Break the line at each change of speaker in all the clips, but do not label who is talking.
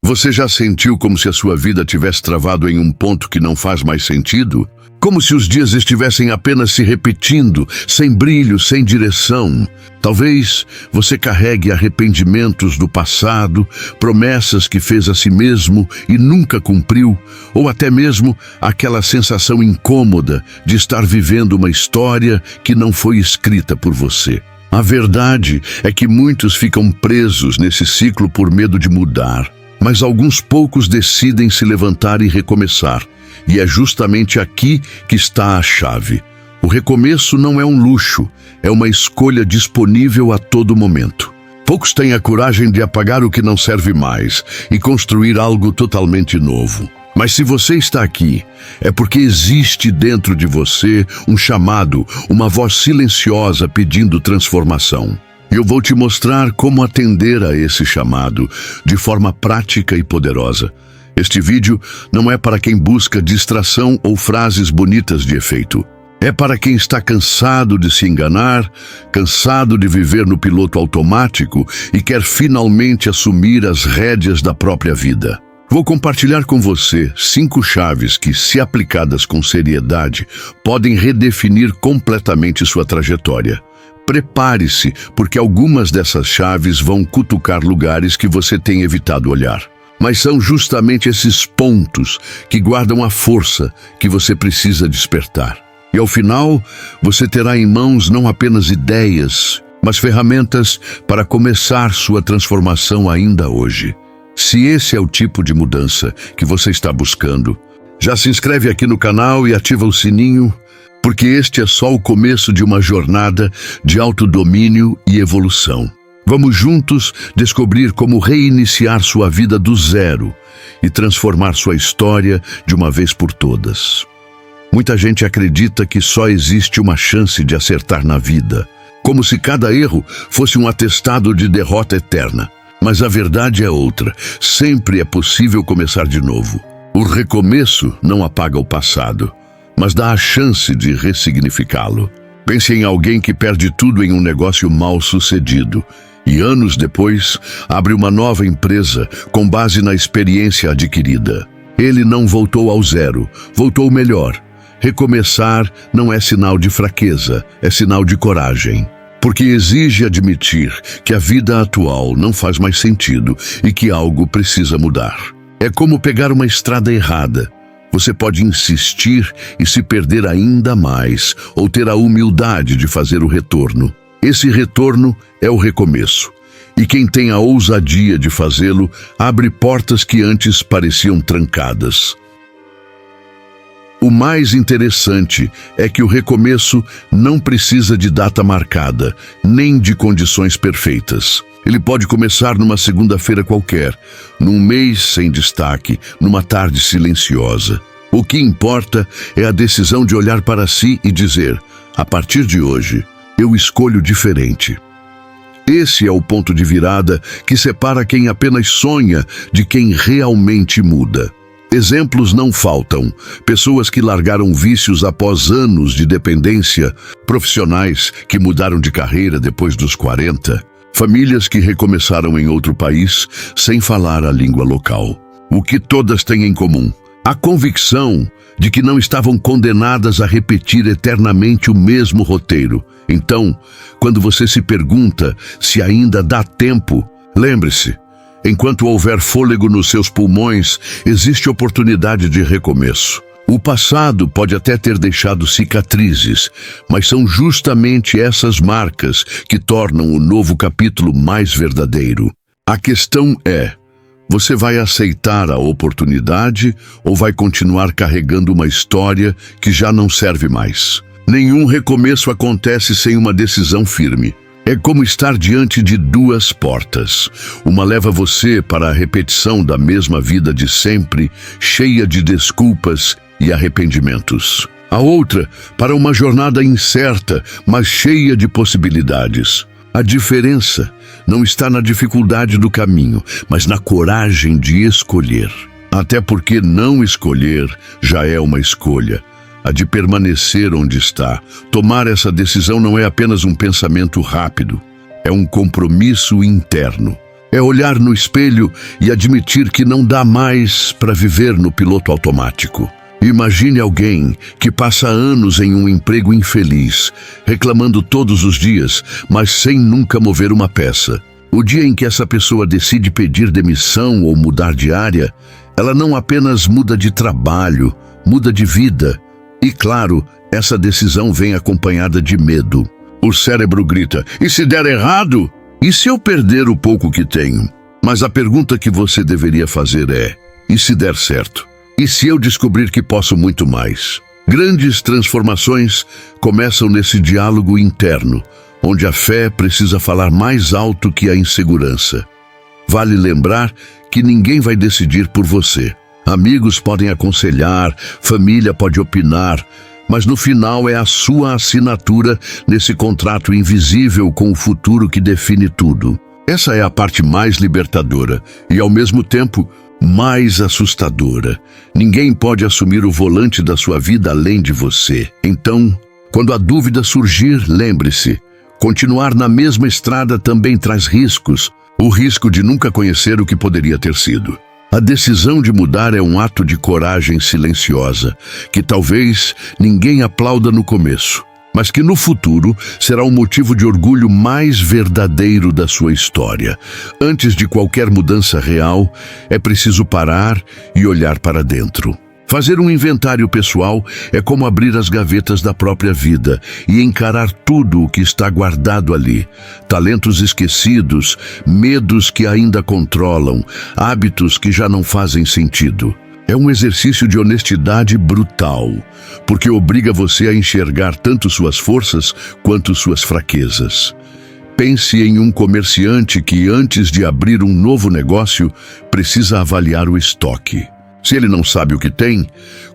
Você já sentiu como se a sua vida tivesse travado em um ponto que não faz mais sentido? Como se os dias estivessem apenas se repetindo, sem brilho, sem direção. Talvez você carregue arrependimentos do passado, promessas que fez a si mesmo e nunca cumpriu, ou até mesmo aquela sensação incômoda de estar vivendo uma história que não foi escrita por você. A verdade é que muitos ficam presos nesse ciclo por medo de mudar, mas alguns poucos decidem se levantar e recomeçar. E é justamente aqui que está a chave. O recomeço não é um luxo, é uma escolha disponível a todo momento. Poucos têm a coragem de apagar o que não serve mais e construir algo totalmente novo. Mas se você está aqui, é porque existe dentro de você um chamado, uma voz silenciosa pedindo transformação. Eu vou te mostrar como atender a esse chamado de forma prática e poderosa. Este vídeo não é para quem busca distração ou frases bonitas de efeito. É para quem está cansado de se enganar, cansado de viver no piloto automático e quer finalmente assumir as rédeas da própria vida. Vou compartilhar com você 5 chaves que, se aplicadas com seriedade, podem redefinir completamente sua trajetória. Prepare-se, porque algumas dessas chaves vão cutucar lugares que você tem evitado olhar. Mas são justamente esses pontos que guardam a força que você precisa despertar. E ao final, você terá em mãos não apenas ideias, mas ferramentas para começar sua transformação ainda hoje. Se esse é o tipo de mudança que você está buscando, já se inscreve aqui no canal e ativa o sininho, porque este é só o começo de uma jornada de autodomínio e evolução. Vamos juntos descobrir como reiniciar sua vida do zero e transformar sua história de uma vez por todas. Muita gente acredita que só existe uma chance de acertar na vida, como se cada erro fosse um atestado de derrota eterna. Mas a verdade é outra. Sempre é possível começar de novo. O recomeço não apaga o passado, mas dá a chance de ressignificá-lo. Pense em alguém que perde tudo em um negócio mal sucedido e anos depois abre uma nova empresa com base na experiência adquirida. Ele não voltou ao zero, voltou melhor. Recomeçar não é sinal de fraqueza, é sinal de coragem. Porque exige admitir que a vida atual não faz mais sentido e que algo precisa mudar. É como pegar uma estrada errada. Você pode insistir e se perder ainda mais, ou ter a humildade de fazer o retorno. Esse retorno é o recomeço. E quem tem a ousadia de fazê-lo, abre portas que antes pareciam trancadas. O mais interessante é que o recomeço não precisa de data marcada, nem de condições perfeitas. Ele pode começar numa segunda-feira qualquer, num mês sem destaque, numa tarde silenciosa. O que importa é a decisão de olhar para si e dizer: a partir de hoje, eu escolho diferente. Esse é o ponto de virada que separa quem apenas sonha de quem realmente muda. Exemplos não faltam. Pessoas que largaram vícios após anos de dependência, profissionais que mudaram de carreira depois dos 40, famílias que recomeçaram em outro país sem falar a língua local. O que todas têm em comum? A convicção de que não estavam condenadas a repetir eternamente o mesmo roteiro. Então, quando você se pergunta se ainda dá tempo, lembre-se: enquanto houver fôlego nos seus pulmões, existe oportunidade de recomeço. O passado pode até ter deixado cicatrizes, mas são justamente essas marcas que tornam o novo capítulo mais verdadeiro. A questão é: você vai aceitar a oportunidade ou vai continuar carregando uma história que já não serve mais? Nenhum recomeço acontece sem uma decisão firme. É como estar diante de 2 portas. Uma leva você para a repetição da mesma vida de sempre, cheia de desculpas e arrependimentos. A outra para uma jornada incerta, mas cheia de possibilidades. A diferença não está na dificuldade do caminho, mas na coragem de escolher. Até porque não escolher já é uma escolha. A de permanecer onde está. Tomar essa decisão não é apenas um pensamento rápido, é um compromisso interno. É olhar no espelho e admitir que não dá mais para viver no piloto automático. Imagine alguém que passa anos em um emprego infeliz, reclamando todos os dias, mas sem nunca mover uma peça. O dia em que essa pessoa decide pedir demissão ou mudar de área, ela não apenas muda de trabalho, muda de vida. E claro, essa decisão vem acompanhada de medo. O cérebro grita: e se der errado? E se eu perder o pouco que tenho? Mas a pergunta que você deveria fazer é: e se der certo? E se eu descobrir que posso muito mais? Grandes transformações começam nesse diálogo interno, onde a fé precisa falar mais alto que a insegurança. Vale lembrar que ninguém vai decidir por você. Amigos podem aconselhar, família pode opinar, mas no final é a sua assinatura nesse contrato invisível com o futuro que define tudo. Essa é a parte mais libertadora e, ao mesmo tempo, mais assustadora. Ninguém pode assumir o volante da sua vida além de você. Então, quando a dúvida surgir, lembre-se: continuar na mesma estrada também traz riscos. O risco de nunca conhecer o que poderia ter sido. A decisão de mudar é um ato de coragem silenciosa, que talvez ninguém aplauda no começo, mas que no futuro será um motivo de orgulho mais verdadeiro da sua história. Antes de qualquer mudança real, é preciso parar e olhar para dentro. Fazer um inventário pessoal é como abrir as gavetas da própria vida e encarar tudo o que está guardado ali. Talentos esquecidos, medos que ainda controlam, hábitos que já não fazem sentido. É um exercício de honestidade brutal, porque obriga você a enxergar tanto suas forças quanto suas fraquezas. Pense em um comerciante que, antes de abrir um novo negócio, precisa avaliar o estoque. Se ele não sabe o que tem,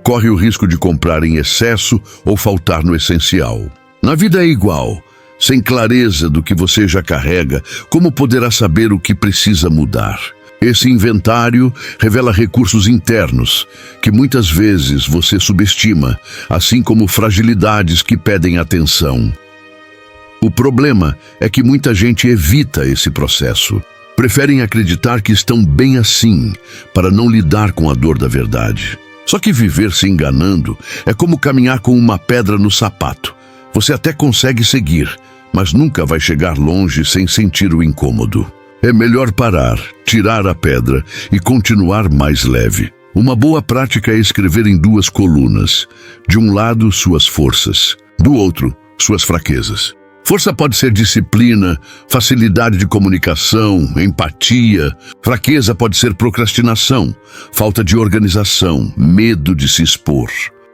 corre o risco de comprar em excesso ou faltar no essencial. Na vida é igual. Sem clareza do que você já carrega, como poderá saber o que precisa mudar? Esse inventário revela recursos internos, que muitas vezes você subestima, assim como fragilidades que pedem atenção. O problema é que muita gente evita esse processo. Preferem acreditar que estão bem assim, para não lidar com a dor da verdade. Só que viver se enganando é como caminhar com uma pedra no sapato. Você até consegue seguir, mas nunca vai chegar longe sem sentir o incômodo. É melhor parar, tirar a pedra e continuar mais leve. Uma boa prática é escrever em 2 colunas. De um lado, suas forças. Do outro, suas fraquezas. Força pode ser disciplina, facilidade de comunicação, empatia. Fraqueza pode ser procrastinação, falta de organização, medo de se expor.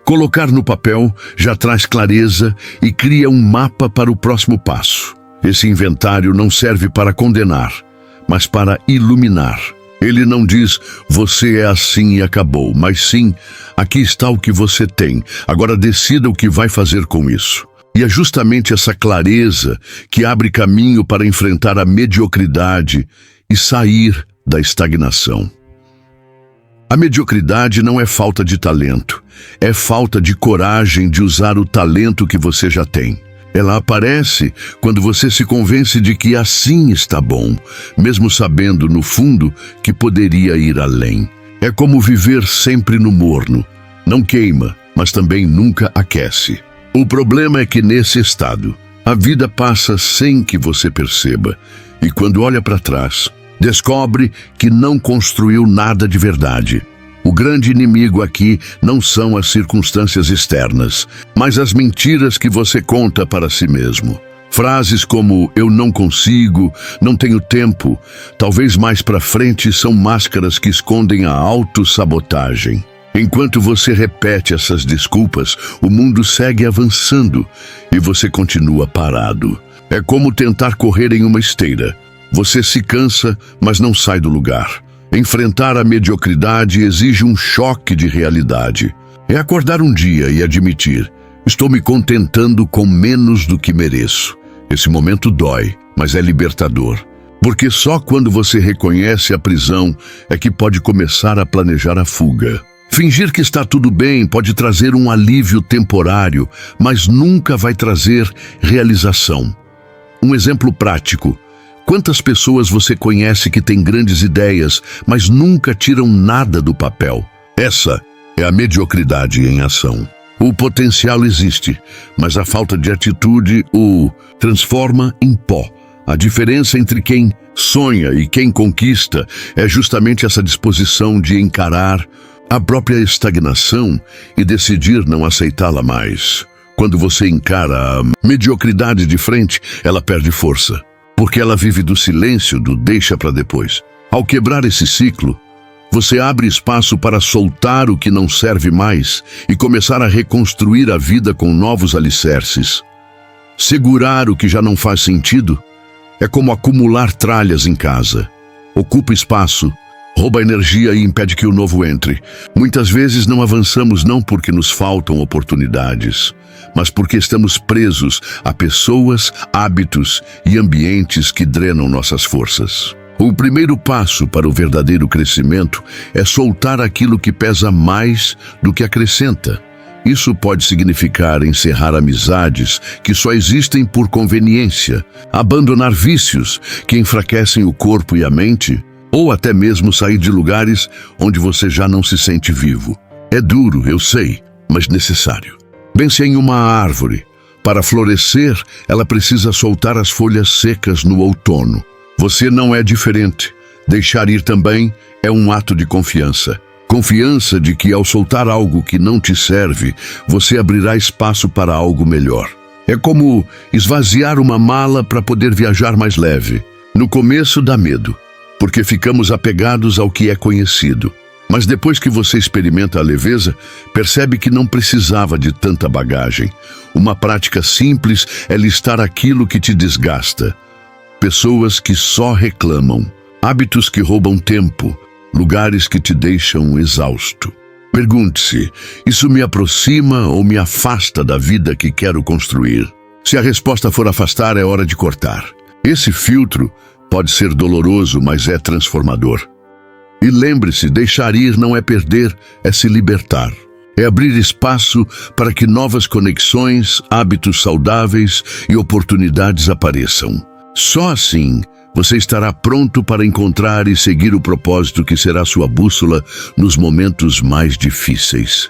Colocar no papel já traz clareza e cria um mapa para o próximo passo. Esse inventário não serve para condenar, mas para iluminar. Ele não diz: você é assim e acabou, mas sim: aqui está o que você tem, agora decida o que vai fazer com isso. E é justamente essa clareza que abre caminho para enfrentar a mediocridade e sair da estagnação. A mediocridade não é falta de talento, é falta de coragem de usar o talento que você já tem. Ela aparece quando você se convence de que assim está bom, mesmo sabendo, no fundo, que poderia ir além. É como viver sempre no morno. Não queima, mas também nunca aquece. O problema é que nesse estado, a vida passa sem que você perceba, e quando olha para trás, descobre que não construiu nada de verdade. O grande inimigo aqui não são as circunstâncias externas, mas as mentiras que você conta para si mesmo. Frases como "eu não consigo", "não tenho tempo", talvez mais para frente, são máscaras que escondem a autossabotagem. Enquanto você repete essas desculpas, o mundo segue avançando e você continua parado. É como tentar correr em uma esteira. Você se cansa, mas não sai do lugar. Enfrentar a mediocridade exige um choque de realidade. É acordar um dia e admitir: estou me contentando com menos do que mereço. Esse momento dói, mas é libertador. Porque só quando você reconhece a prisão é que pode começar a planejar a fuga. Fingir que está tudo bem pode trazer um alívio temporário, mas nunca vai trazer realização. Um exemplo prático: Quantas pessoas você conhece que têm grandes ideias, mas nunca tiram nada do papel? Essa é a mediocridade em ação. O potencial existe, mas a falta de atitude o transforma em pó. A diferença entre quem sonha e quem conquista é justamente essa disposição de encarar a própria estagnação e decidir não aceitá-la mais. Quando você encara a mediocridade de frente, ela perde força, porque ela vive do silêncio, do deixa para depois. Ao quebrar esse ciclo, você abre espaço para soltar o que não serve mais e começar a reconstruir a vida com novos alicerces. Segurar o que já não faz sentido é como acumular tralhas em casa. Ocupa espaço, rouba energia e impede que o novo entre. Muitas vezes não avançamos não porque nos faltam oportunidades, mas porque estamos presos a pessoas, hábitos e ambientes que drenam nossas forças. O primeiro passo para o verdadeiro crescimento é soltar aquilo que pesa mais do que acrescenta. Isso pode significar encerrar amizades que só existem por conveniência, abandonar vícios que enfraquecem o corpo e a mente, ou até mesmo sair de lugares onde você já não se sente vivo. É duro, eu sei, mas necessário. Pense em uma árvore. Para florescer, ela precisa soltar as folhas secas no outono. Você não é diferente. Deixar ir também é um ato de confiança. Confiança de que ao soltar algo que não te serve, você abrirá espaço para algo melhor. É como esvaziar uma mala para poder viajar mais leve. No começo dá medo, porque ficamos apegados ao que é conhecido. Mas depois que você experimenta a leveza, percebe que não precisava de tanta bagagem. Uma prática simples é listar aquilo que te desgasta. Pessoas que só reclamam, hábitos que roubam tempo, lugares que te deixam exausto. Pergunte-se, isso me aproxima ou me afasta da vida que quero construir? Se a resposta for afastar, é hora de cortar. Esse filtro pode ser doloroso, mas é transformador. E lembre-se, deixar ir não é perder, é se libertar. É abrir espaço para que novas conexões, hábitos saudáveis e oportunidades apareçam. Só assim, você estará pronto para encontrar e seguir o propósito que será sua bússola nos momentos mais difíceis.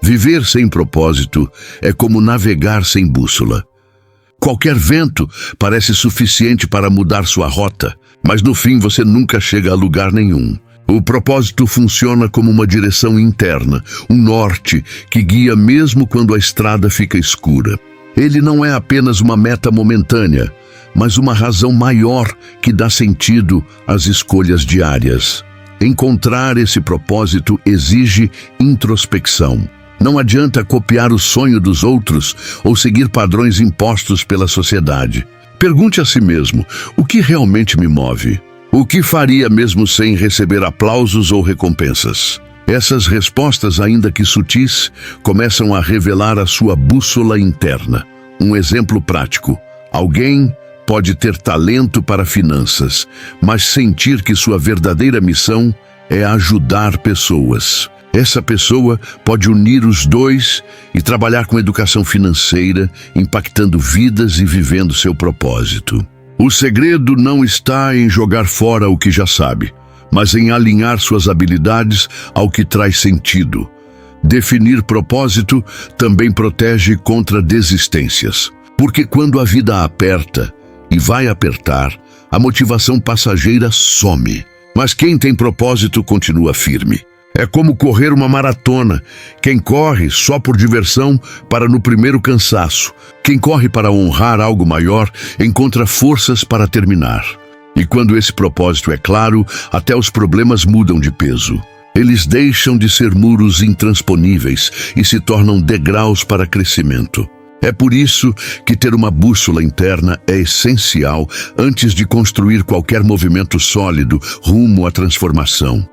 Viver sem propósito é como navegar sem bússola. Qualquer vento parece suficiente para mudar sua rota, mas no fim você nunca chega a lugar nenhum. O propósito funciona como uma direção interna, um norte que guia mesmo quando a estrada fica escura. Ele não é apenas uma meta momentânea, mas uma razão maior que dá sentido às escolhas diárias. Encontrar esse propósito exige introspecção. Não adianta copiar o sonho dos outros ou seguir padrões impostos pela sociedade. Pergunte a si mesmo, o que realmente me move? O que faria mesmo sem receber aplausos ou recompensas? Essas respostas, ainda que sutis, começam a revelar a sua bússola interna. Um exemplo prático. Alguém pode ter talento para finanças, mas sentir que sua verdadeira missão é ajudar pessoas. Essa pessoa pode unir os dois e trabalhar com educação financeira, impactando vidas e vivendo seu propósito. O segredo não está em jogar fora o que já sabe, mas em alinhar suas habilidades ao que traz sentido. Definir propósito também protege contra desistências, porque quando a vida aperta, e vai apertar, a motivação passageira some. Mas quem tem propósito continua firme. É como correr uma maratona. Quem corre só por diversão para no primeiro cansaço. Quem corre para honrar algo maior encontra forças para terminar. E quando esse propósito é claro, até os problemas mudam de peso. Eles deixam de ser muros intransponíveis e se tornam degraus para crescimento. É por isso que ter uma bússola interna é essencial antes de construir qualquer movimento sólido rumo à transformação.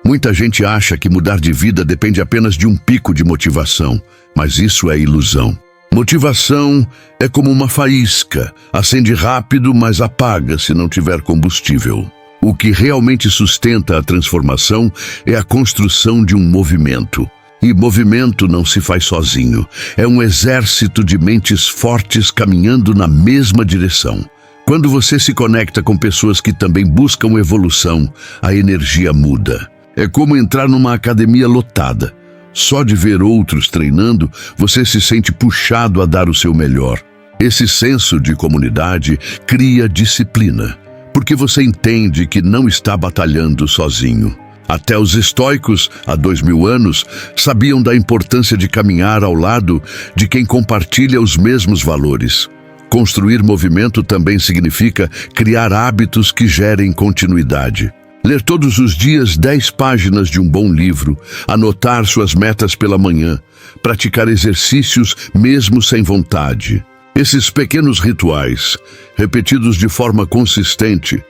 Muita gente acha que mudar de vida depende apenas de um pico de motivação, mas isso é ilusão. Motivação é como uma faísca, acende rápido, mas apaga se não tiver combustível. O que realmente sustenta a transformação é a construção de um movimento. E movimento não se faz sozinho. É um exército de mentes fortes caminhando na mesma direção. Quando você se conecta com pessoas que também buscam evolução, a energia muda. É como entrar numa academia lotada. Só de ver outros treinando, você se sente puxado a dar o seu melhor. Esse senso de comunidade cria disciplina, porque você entende que não está batalhando sozinho. Até os estoicos, há 2000 anos, sabiam da importância de caminhar ao lado de quem compartilha os mesmos valores. Construir movimento também significa criar hábitos que gerem continuidade. Ler todos os dias 10 páginas de um bom livro, anotar suas metas pela manhã, praticar exercícios mesmo sem vontade. Esses pequenos rituais, repetidos de forma consistente,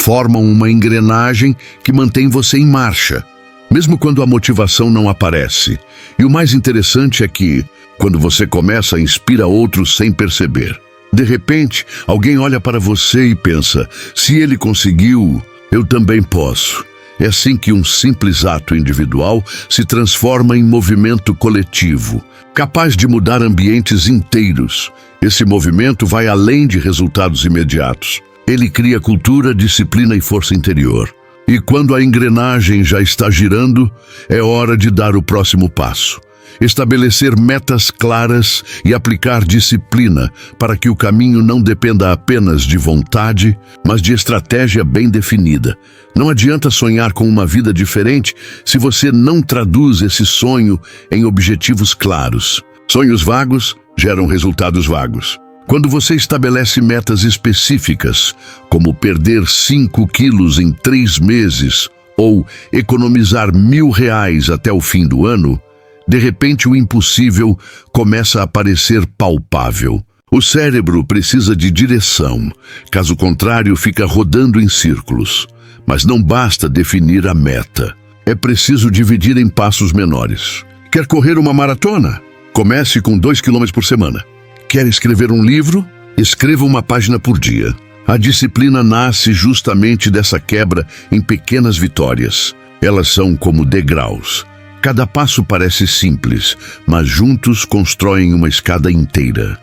formam uma engrenagem que mantém você em marcha, mesmo quando a motivação não aparece. E o mais interessante é que, quando você começa, inspira outros sem perceber. De repente, alguém olha para você e pensa, se ele conseguiu, eu também posso. É assim que um simples ato individual se transforma em movimento coletivo, capaz de mudar ambientes inteiros. Esse movimento vai além de resultados imediatos. Ele cria cultura, disciplina e força interior. E quando a engrenagem já está girando, é hora de dar o próximo passo. Estabelecer metas claras e aplicar disciplina para que o caminho não dependa apenas de vontade, mas de estratégia bem definida. Não adianta sonhar com uma vida diferente se você não traduz esse sonho em objetivos claros. Sonhos vagos geram resultados vagos. Quando você estabelece metas específicas, como perder 5 quilos em 3 meses ou economizar R$1.000 até o fim do ano, de repente o impossível começa a parecer palpável. O cérebro precisa de direção, caso contrário fica rodando em círculos. Mas não basta definir a meta. É preciso dividir em passos menores. Quer correr uma maratona? Comece com 2 km por semana. Quer escrever um livro? Escreva uma página por dia. A disciplina nasce justamente dessa quebra em pequenas vitórias. Elas são como degraus. Cada passo parece simples, mas juntos constroem uma escada inteira.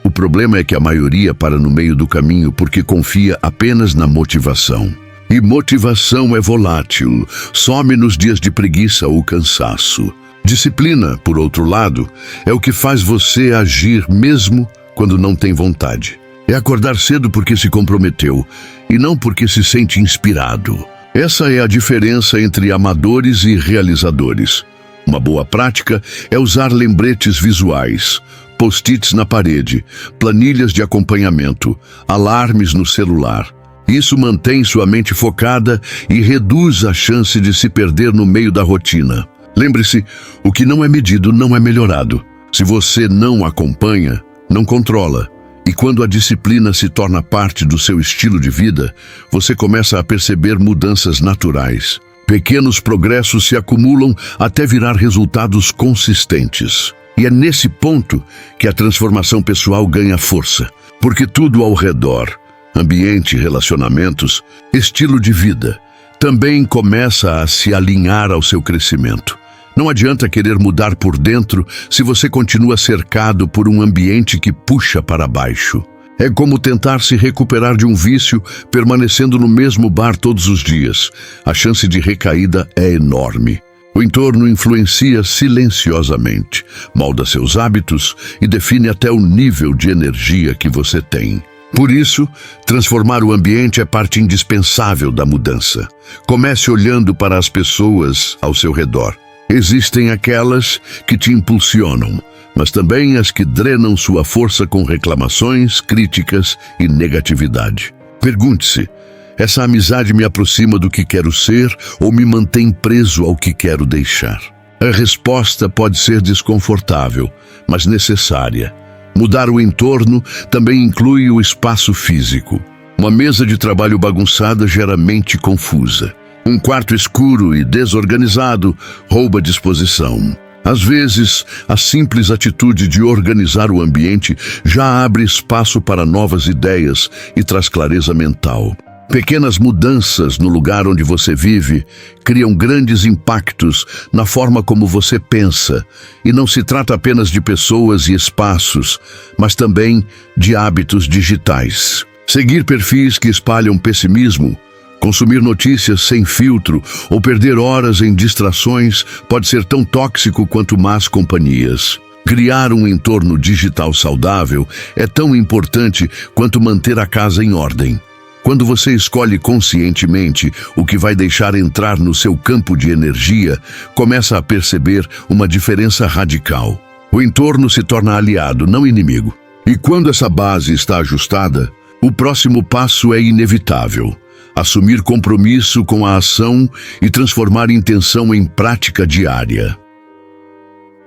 O problema é que a maioria para no meio do caminho porque confia apenas na motivação. E motivação é volátil, some nos dias de preguiça ou cansaço. Disciplina, por outro lado, é o que faz você agir mesmo quando não tem vontade. É acordar cedo porque se comprometeu e não porque se sente inspirado. Essa é a diferença entre amadores e realizadores. Uma boa prática é usar lembretes visuais, post-its na parede, planilhas de acompanhamento, alarmes no celular. Isso mantém sua mente focada e reduz a chance de se perder no meio da rotina. Lembre-se, o que não é medido não é melhorado. Se você não acompanha, não controla. E quando a disciplina se torna parte do seu estilo de vida, você começa a perceber mudanças naturais. Pequenos progressos se acumulam até virar resultados consistentes. E é nesse ponto que a transformação pessoal ganha força, porque tudo ao redor, ambiente, relacionamentos, estilo de vida, também começa a se alinhar ao seu crescimento. Não adianta querer mudar por dentro se você continua cercado por um ambiente que puxa para baixo. É como tentar se recuperar de um vício permanecendo no mesmo bar todos os dias. A chance de recaída é enorme. O entorno influencia silenciosamente, molda seus hábitos e define até o nível de energia que você tem. Por isso, transformar o ambiente é parte indispensável da mudança. Comece olhando para as pessoas ao seu redor. Existem aquelas que te impulsionam, mas também as que drenam sua força com reclamações, críticas e negatividade. Pergunte-se, essa amizade me aproxima do que quero ser ou me mantém preso ao que quero deixar? A resposta pode ser desconfortável, mas necessária. Mudar o entorno também inclui o espaço físico. Uma mesa de trabalho bagunçada gera mente confusa. Um quarto escuro e desorganizado rouba disposição. Às vezes, a simples atitude de organizar o ambiente já abre espaço para novas ideias e traz clareza mental. Pequenas mudanças no lugar onde você vive criam grandes impactos na forma como você pensa, e não se trata apenas de pessoas e espaços, mas também de hábitos digitais. Seguir perfis que espalham pessimismo, consumir notícias sem filtro ou perder horas em distrações pode ser tão tóxico quanto más companhias. Criar um entorno digital saudável é tão importante quanto manter a casa em ordem. Quando você escolhe conscientemente o que vai deixar entrar no seu campo de energia, começa a perceber uma diferença radical. O entorno se torna aliado, não inimigo. E quando essa base está ajustada, o próximo passo é inevitável. Assumir compromisso com a ação e transformar intenção em prática diária.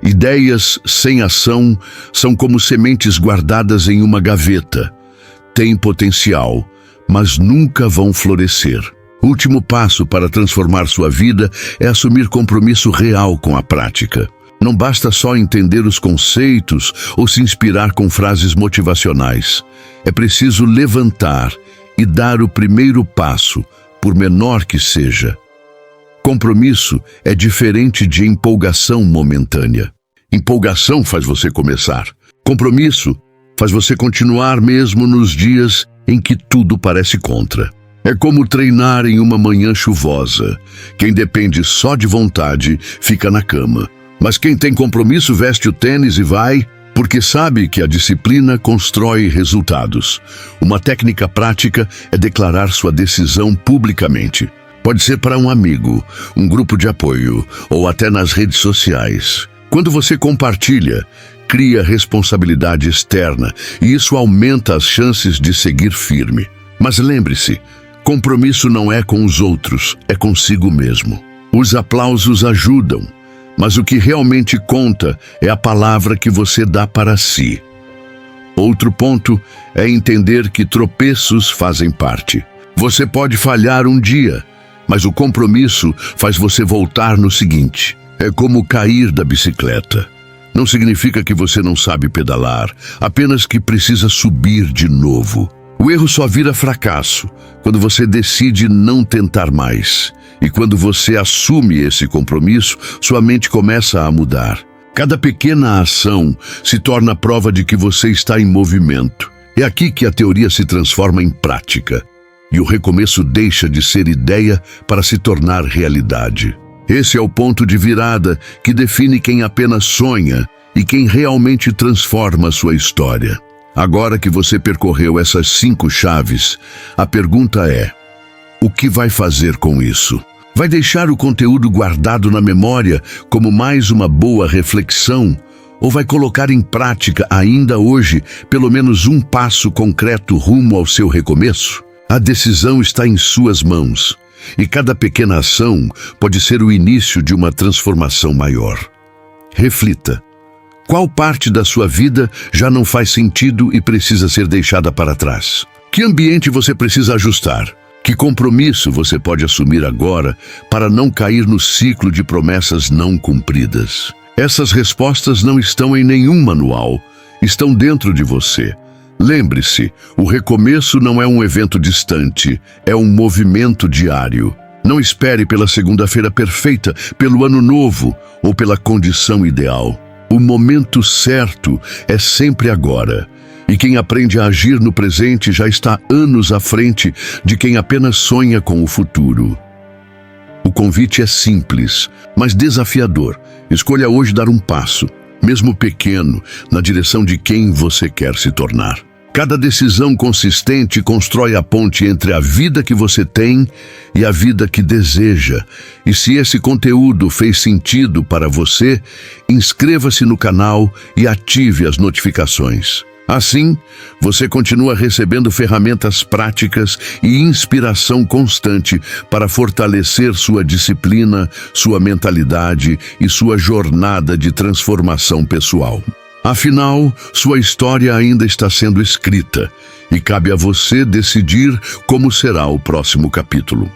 Ideias sem ação são como sementes guardadas em uma gaveta. Têm potencial, mas nunca vão florescer. O último passo para transformar sua vida é assumir compromisso real com a prática. Não basta só entender os conceitos ou se inspirar com frases motivacionais. É preciso levantar e dar o primeiro passo, por menor que seja. Compromisso é diferente de empolgação momentânea. Empolgação faz você começar. Compromisso faz você continuar mesmo nos dias em que tudo parece contra. É como treinar em uma manhã chuvosa. Quem depende só de vontade fica na cama. Mas quem tem compromisso veste o tênis e vai, porque sabe que a disciplina constrói resultados. Uma técnica prática é declarar sua decisão publicamente. Pode ser para um amigo, um grupo de apoio ou até nas redes sociais. Quando você compartilha, cria responsabilidade externa e isso aumenta as chances de seguir firme. Mas lembre-se, compromisso não é com os outros, é consigo mesmo. Os aplausos ajudam, mas o que realmente conta é a palavra que você dá para si. Outro ponto é entender que tropeços fazem parte. Você pode falhar um dia, mas o compromisso faz você voltar no seguinte. É como cair da bicicleta. Não significa que você não sabe pedalar, apenas que precisa subir de novo. O erro só vira fracasso quando você decide não tentar mais. E quando você assume esse compromisso, sua mente começa a mudar. Cada pequena ação se torna prova de que você está em movimento. É aqui que a teoria se transforma em prática. E o recomeço deixa de ser ideia para se tornar realidade. Esse é o ponto de virada que define quem apenas sonha e quem realmente transforma sua história. Agora que você percorreu essas 5 chaves, a pergunta é: o que vai fazer com isso? Vai deixar o conteúdo guardado na memória como mais uma boa reflexão? Ou vai colocar em prática ainda hoje pelo menos um passo concreto rumo ao seu recomeço? A decisão está em suas mãos. E cada pequena ação pode ser o início de uma transformação maior. Reflita. Qual parte da sua vida já não faz sentido e precisa ser deixada para trás? Que ambiente você precisa ajustar? Que compromisso você pode assumir agora para não cair no ciclo de promessas não cumpridas? Essas respostas não estão em nenhum manual, estão dentro de você. Lembre-se, o recomeço não é um evento distante, é um movimento diário. Não espere pela segunda-feira perfeita, pelo ano novo ou pela condição ideal. O momento certo é sempre agora. E quem aprende a agir no presente já está anos à frente de quem apenas sonha com o futuro. O convite é simples, mas desafiador. Escolha hoje dar um passo, mesmo pequeno, na direção de quem você quer se tornar. Cada decisão consistente constrói a ponte entre a vida que você tem e a vida que deseja. E se esse conteúdo fez sentido para você, inscreva-se no canal e ative as notificações. Assim, você continua recebendo ferramentas práticas e inspiração constante para fortalecer sua disciplina, sua mentalidade e sua jornada de transformação pessoal. Afinal, sua história ainda está sendo escrita e cabe a você decidir como será o próximo capítulo.